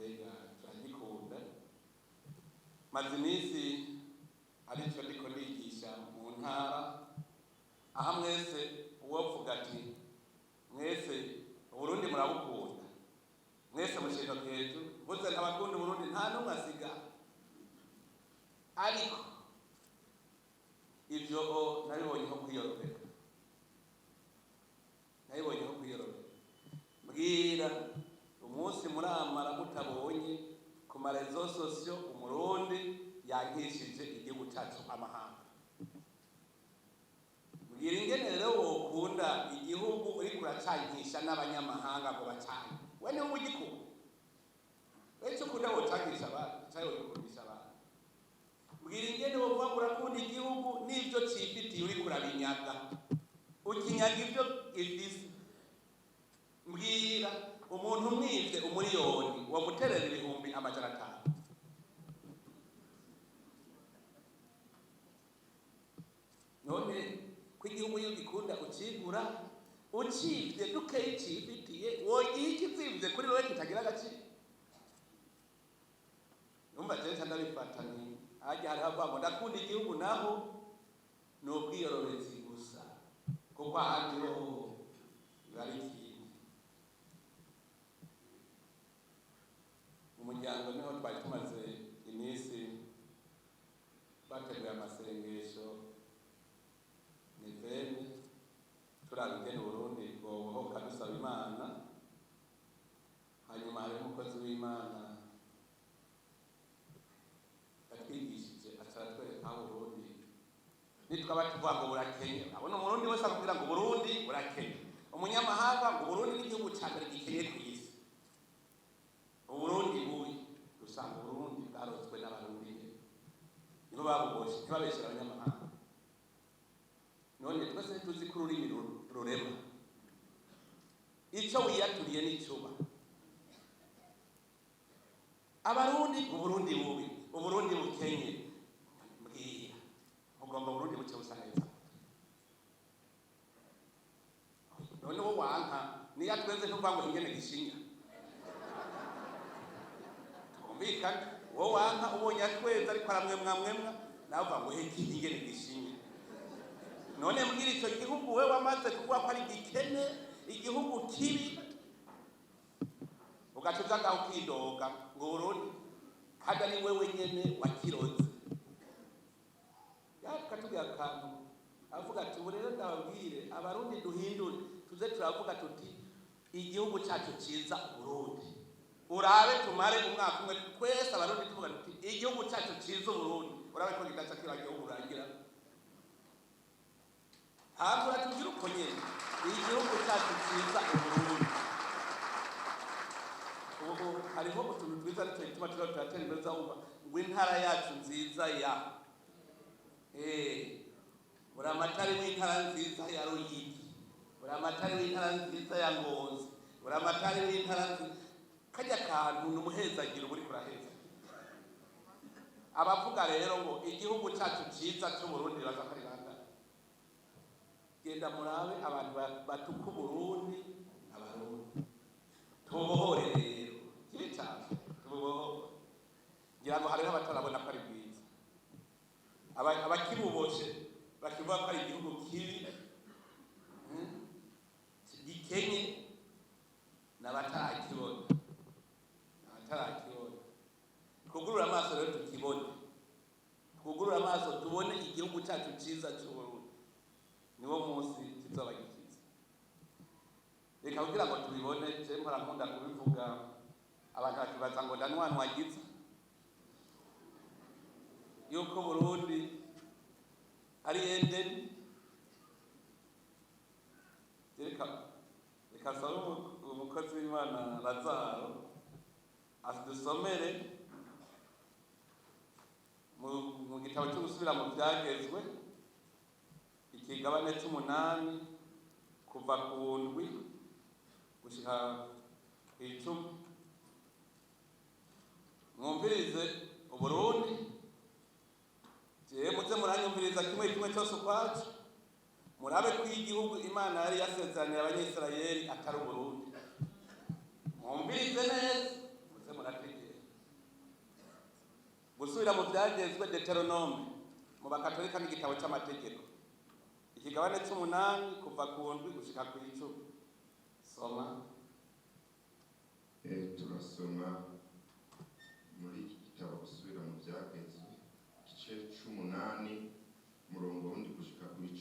mbega turagikunda. Maze iminsi aricyo ndiko ndigisha mu ntara, aha mwese uwovuga ati mwese Uburundi murabukunda, mwese mushinga hejuru, mvuze ntabakunda Uburundi nta n'umwe asiga. Ariko ivyo nabibonyeho kwiyorobeka, mbwira umunsi muramara mutabonye ku marezo sosio Umurundi yankishije igihugu cyacu amahanga. Mbwira ingene rero wokunda igihugu uri kuracankisha n'abanyamahanga ngo bacanye, we niwe ugikunda. Icyo ukunda wocankisha abantu cyayo ukundisha abantu. Mbwira ingene wovuga urakunda igihugu n'ibyo cifitiye uri kurabinyaga, ukinyaga ibyo ifise. Mbwira umuntu umwivye umuriyoni wamuterera 500,000. None ko igihugu iyo gikunda ucigura, ucivye dukeyi cifitiye wogiha ikizimvye kuri wewe kitagira agaciro. Numva jewe ndabifatanye ajya hari havamo ndakunda igihugu naho n'ubwiyorobezi gusa, kuko ahandi ho bari ikindi. Umuryango niho twari tumaze iminsi bateguye amasengesho nivene turabigena Uburundi bwobohoka dusaba Imana. Hanyuma hari umukozi w'Imana yatwigishije acaratwereka aho Uburundi nitwaba tuvuga ngo burakenye. Abona Umurundi wese akubwira ngo Uburundi burakenye, umunyamahanga ngo Uburundi n'igihugu ca mbere gikenye kw'isi. Uburundi bubi dusanga Uburundi bwarozwe n'abarundi nibo babuboshe, ntibabeshera abanyamahanga. None twese tuzi ko ururimi rurema, ico wiyaturiye n'icuba. Abarundi Uburundi bubi, Uburundi bukenye. Mbwira mugomba Uburundi buce busa neza. None wo wanka niyo tweze tuvuga ngo ingene gishinya, twumvikana. Wo wanka ubonye atweze ariko aramwemwa nawe uvuga ngo heki ingene gishinya. None mbwira ico gihugu we wamaze kuvuga ko ari gikene, igihugu kibi, ugacuza ngaho ukidoga ngo Burundi kandi ni wewe nyene wakiroze. Yakatubwira akantu avuga ati ubu rero ndababwire abarundi duhindure, tuze turavuga tuti igihugu cyacu ciza Burundi. Urabe tumare umwaka umwe twese abarundi tuvuga tuti igihugu cyacu ciza Burundi. Urabe ko gidaca kiba igihugu urangira. Ntabwo tugira uko nyene igihugu cyacu ciza Burundi. Ubu hariho utuntu twiza ariko ituma turatera imbere zavuga ngo intara yacu nziza ya Buramatari w'intara nziza ya Ruyigi, Buramatari w'intara nziza ya Ngozi, Buramatari w'intara nziza. Kajya kantu n'umuhezagiro uri kuraheza. Abavuga rero ngo igihugu cyacu ciza cyo Burundi bazakari banda. Genda murabe abantu batuku Burundi, abarundi tubohore rero kiri cyane tubohore. Ngira ngo hariho abatarabona ko ari bwiza, abakibuboshe bakivuga ko ari igihugu kibi gikenye n'abatarakibona. Twugurura amaso rero tukibone, twugurura amaso tubone igihugu cyacu ciza cy'Uburundi. Niwo munsi kizoba gikiza. Reka kugira ngo tubibone, je mpora nkunda kubivuga abantu bakibaza ngo ndanwanwa wagize yuko Burundi ari Edeni. Reka sabe umukozi w'Imana Lazaro adusomere mu gitabo cyo gusubira mu byagezwe ikigabane c'8 kuva ku ndwi gushika kw'icumi. Mwumvirize Uburundi, je muze muranyumviriza kimwe cyose ukwacu, murabe ko igihugu Imana yari yasezeraniye abanyisirayeli atari Uburundi. Mwumvirize neza muze murategeka. gusubira mu byagezwe Deuteronome mu bakatolika n'igitabo cy'amategeko ikigabane c'8 kuva ku 7 gushika ku 10. Soma. Turasoma muri iki gitabo gusubira mu byagezwe igice c'8 murongo wundi gushika ku 10.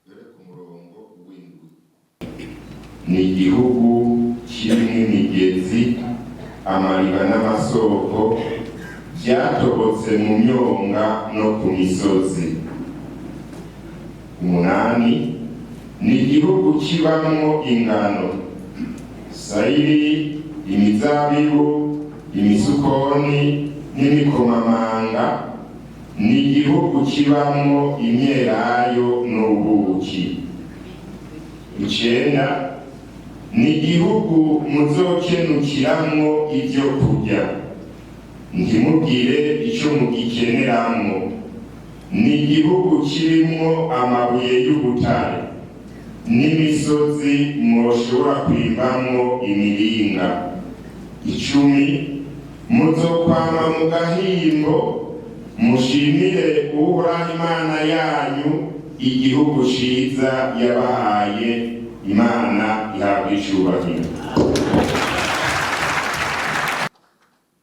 Dore ku murongo w'indwi. Ni igihugu kirimo imigezi, amariba n'amasoko byatobotse mu myonga no ku misozi. 8. Ni igihugu kibamwo ingano, sayiri, imizabibu, imisukoni n'imikomamanga. Ni igihugu kibamwo imyelayo n'ubuki. 9. Ni igihugu muzokenukiramwo ibyo kurya, ntimugire icyo mugikeneramwo. Ni igihugu kirimwo amabuye y'ubutare n'imisozi mwoshobora kwimbamwo imiringa. 10. Muzokwama mu gahimbo mushimire Uhoraho Imana yanyu igihugu ciza yabahaye. Imana ihabwa icubahiro.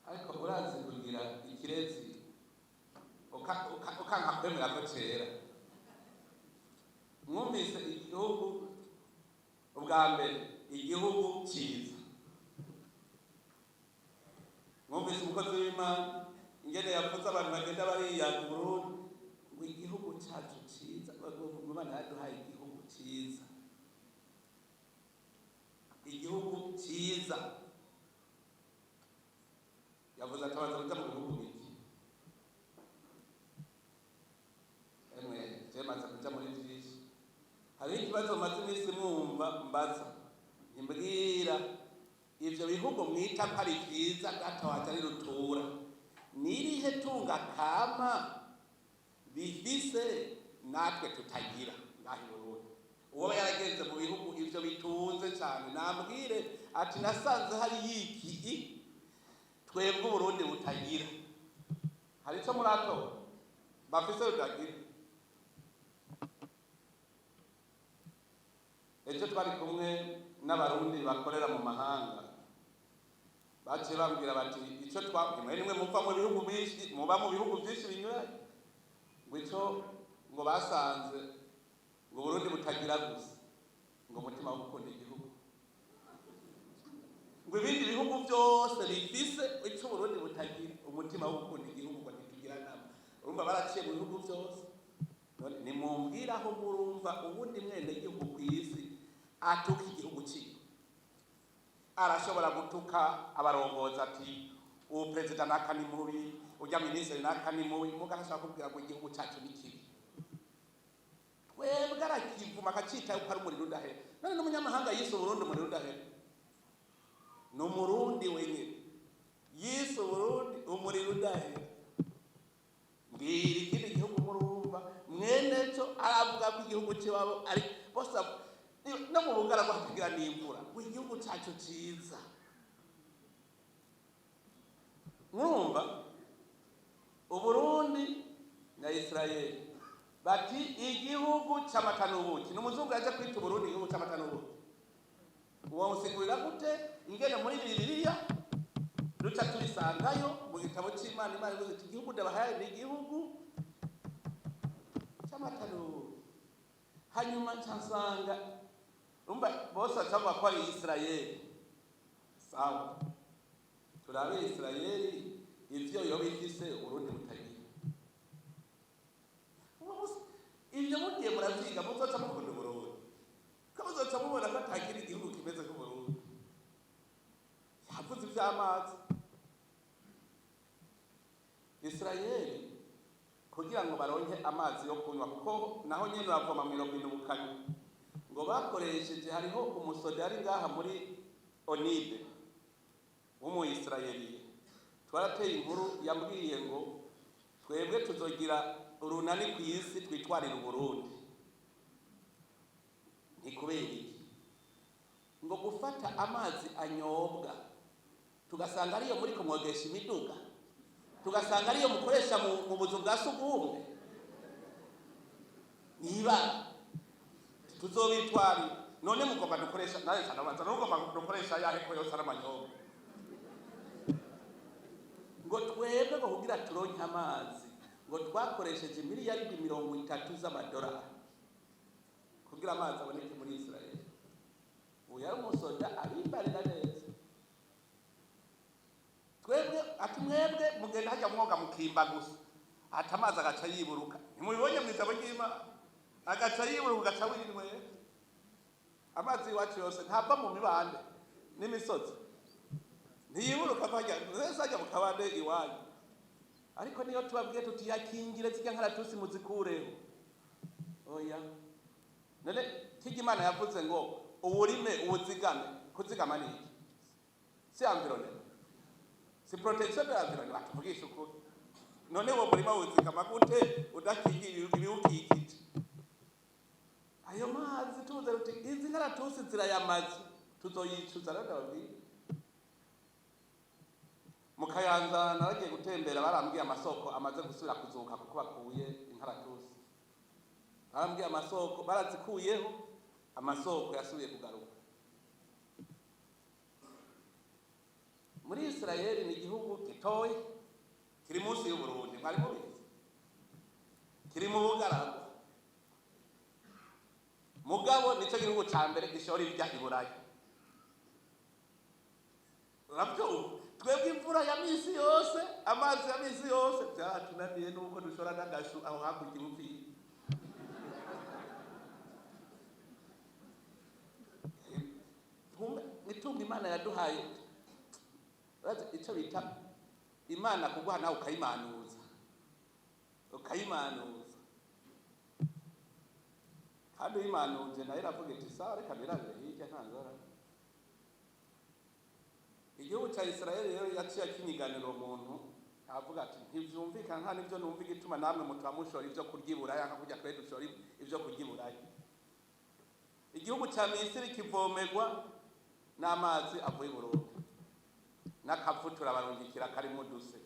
Ariko urazi kugira ikirezi ukanka kwemera ko cera. Mwumvise igihugu ubwa mbere, igihugu ciza. Mwumvise umukozi w'Imana ingene yavuze abantu bagenda bariyaga Burundi ngo igihugu cyacu ciza, Imana yaduhaye igihugu ciza. Igihugu ciza. Yavuze atabaza kuja mu bihugu biki. Maze kuja muri vyinshi. Hari ikibazo maze iminsi mwumva mbaza. Imbwira ivyo bihugu mwita ko ari vyiza gatawaje ari rutura. Nirihe tunga kama bifise natwe tutagira ngaho Burundi. Uwo yaragenze mu bihugu ivyo bitunze cyane nambwire ati nasanze hari yiki twebwe Burundi butagira. Hari cyo murato bafise utagira. Ejo twari kumwe n'abarundi bakorera mu mahanga. Baje bambwira bati ico twabwimwe nimwe muva mu bihugu byinshi, muba mu bihugu byinshi binyuranye. Ngo ngo basanze ngo Burundi butagira gusa ngo mutima wo gukunda igihugu. Ngo ibindi bihugu byose bifise ico Burundi butagira, umutima wo gukunda igihugu ngo ntitugira nama. Urumva baraciye mu bihugu byose. None nimumbwira aho murumva ubundi mwene igihugu kw'isi atuka igihugu cyiwe. Arashobora gutuka abarongoza ati uwo president nakani mubi, ujya ministre nakani mubi, mugarashaka kubwira ngo igihugu cyacu ni kibi. Twebwe arakivuma akacita yuko ari umuriro udahera. None n'umunyamahanga yise Burundi umuriro udahera. Ni umurundi wenyine yise Burundi umuriro udahera. Mbwira ikindi gihugu murumva mwene cyo aravuga ko igihugu cy'iwabo ari bose no mu bungara bwatugira n'imvura ngo igihugu cyacu ciza. Mwumva Uburundi na Israel bati igihugu cy'amata n'ubuki. N'umuzungu yaje kwita Uburundi igihugu cy'amata n'ubuki. Uwo musigurira gute ingene muri Bibiliya duca turisangayo mu gitabo cy'Imana. Imana ivuze iti igihugu ndabahaye ni igihugu cy'amata n'ubuki. Hanyuma nsanga umba bose acavuga ko ari Israel. Sawa, turabe Israel ivyo yo bifise Uburundi butagira. Ivyo mugiye muravyiga muzoca mukunda Burundi. Ko muzoca mubona ko atagira igihugu kimeze ko Burundi. Yavuze ivy'amazi. Israel kugira ngo baronke amazi yo kunywa kuko naho nyene bavoma mu Bukanye ngo bakoresheje, hariho umusoda ari ngaha muri Onibe w'umu Israeli. Twarateye inkuru yambwiye ngo twebwe tuzogira urunani ku isi twitwarira Burundi. Ni kubera iki? Ngo gufata amazi anyobwa tugasanga ariyo muri kumwogesha imiduga, tugasanga ariyo mukoresha mu buzu bwa sugumwe. Niba tuzobitwari none mugomba dukoresha naye sanabanza n'ugomba dukoresha yahe ko yose aramanyoga ngo twebwe ngo kugira turonke amazi ngo twakoresheje miliyaridi 30 z'amadolari kugira amazi aboneke muri Israeli. Ubu yari umusoda abimbarira neza. Twebwe ati mwebwe mugenda hajya mwoga mukimba gusa ati amazi agaca yiburuka. Nimubibonye mu ijambo ry'Imana agaca yiburuka agaca wirinwe. Amazi iwacu yose ntava mu mibande n'imisozi, ntiyiburuka kwajya wese ajya mu kabande iwanyu. Ariko niyo tubabwiye tuti yakingire zijya nkaratusi muzikureho. Oya none kigi Imana yavuze ngo uburime ubuzigame, kuzigama niki? Si environnement, si protection de l'environnement, batuvugisha ukuri. None wo burima ubuzigama gute udakingira ibiwukikije? Ayo mazi tuze ruti izi nkaratusi zirayamazi tuzoyicuza ndababwiye. Mu Kayanza naragiye gutembera barambwiye amasoko amaze gusubira kuzuka kuko bakuye inkaratusi. Barambwiye amasoko barazikuyeho, amasoko yasubiye kugaruka. Muri Israeli ni igihugu gitoyi kiri munsi y'u Burundi, mwari mubizi, kiri mu bugaragwa. Mugabo nico gihugu ca mbere gishora ibya iburayi. Urabyo twebwe imvura ya misi yose, amazi ya misi yose byatunaniye nuko dushora n'agashu aho hakurya umupira. Nitunga Imana yaduhaye icyo bita Imana kuguha nawe ukayimanuza, kandi uyimanuje nayo iravuga iti sawa reka birabire hirya ntangora. Igihugu cya Israeli rero yaciye akinyiganira umuntu avuga ati ntivyumvikana nta nivyo numva igituma namwe mutamushora ivyo kurya iburaya nka kujya twe dushora ivyo kurya iburaya. Igihugu cya Misiri kivomerwa n'amazi avuye Burundi n'akavutura barungikira karimo duse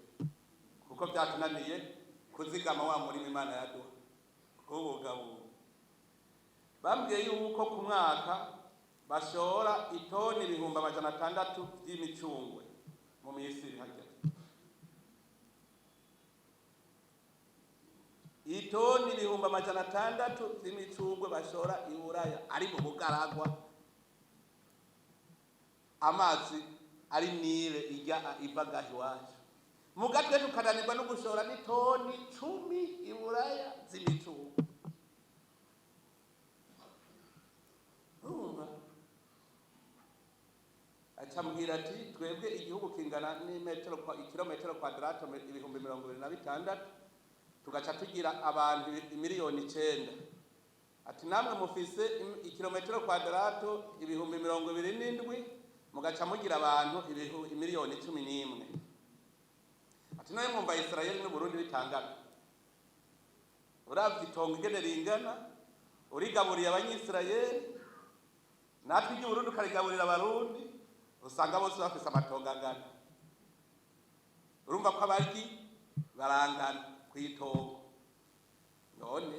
kuko byatunaniye kuzigama wa muri Imana yaduha kubugabo. Bambwiye yuko ku mwaka bashora itoni 600 by'imicungwe mu Misiri hajya. Itoni 600 by'imicungwe bashora iburaya ari mu bugaragwa. Amazi ari Nile ijya ivaga iwacu. Mugatwe tukananirwa no gushora n'itoni 10 iburaya z'imicungwe. Acambwira ati twebwe igihugu kingana n'imetero kwa kilometero kwadrato 26,000 tugaca tugira abantu 9,000,000. Ati namwe mufise ikilometero kwadrato 27,000 mugaca mugira abantu 1,11,000,000. Ati nayo mwumva Israeli n'u Burundi bitangana. Uravye itongo ingene ringana urigaburiye abanyisraeli natwe igihe Burundi ukarigaburira abarundi usanga bose bafise amatongo angana. Urumva ko abaryi barangana kwitongo. None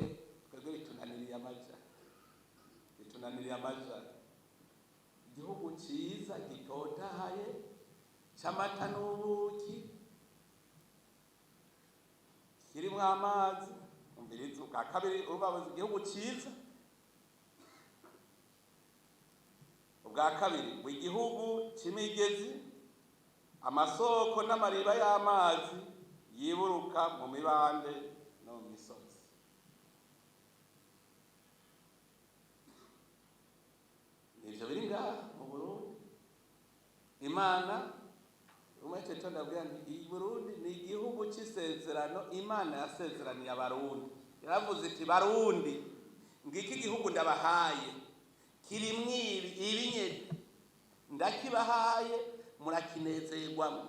twebwe bitunaniriye amaja. Igihugu ciza gitotahaye c'amata n'ubuki kirimwo amazi umbirizo bwa kabiri urubabuzi igihugu ciza. Ubwa kabiri w'igihugu c'imigezi, amasoko n'amariba y'amazi yiburuka mu mibande no mu misozi. Ivyo biri ngaha mu Burundi. Imana umwete tondabwira nti i Burundi ni igihugu c'isezerano Imana yasezeraniye abarundi. Yaravuze iti barundi ngiki igihugu ndabahaye kirimwiri ibinyeri ndakibahaye murakinezerwamo.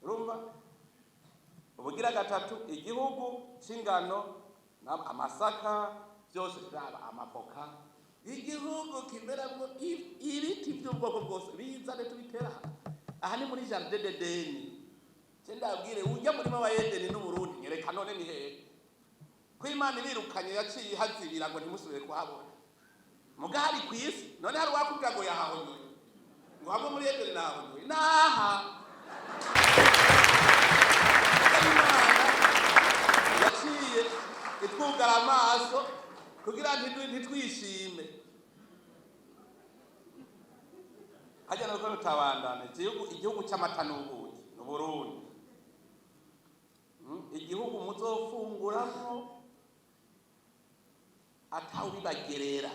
Urumva ubugira gatatu igihugu c'ingano amasaka byose byaba amavoka. Igihugu kimeramo ibiti by'ubwoko bwose bizane tubitera aha ni jardin d'Edeni ndabwire ujya murima wa Edeni n'Uburundi nyereka none ni hehe ko Imana ibirukanye yaciye ihazibira ngo ntimusubire kuhabona mugahari ku isi none hari wakubwira ngo yahahonyoye ngo hamwe muri Edeni nahahonyoye naha yaciye itwugara amaso kugira ntitwishime hajya nuko nutabandana igihugu cy'amata n'ubuki n'Uburundi igihugu muzofunguramo atawubibagerera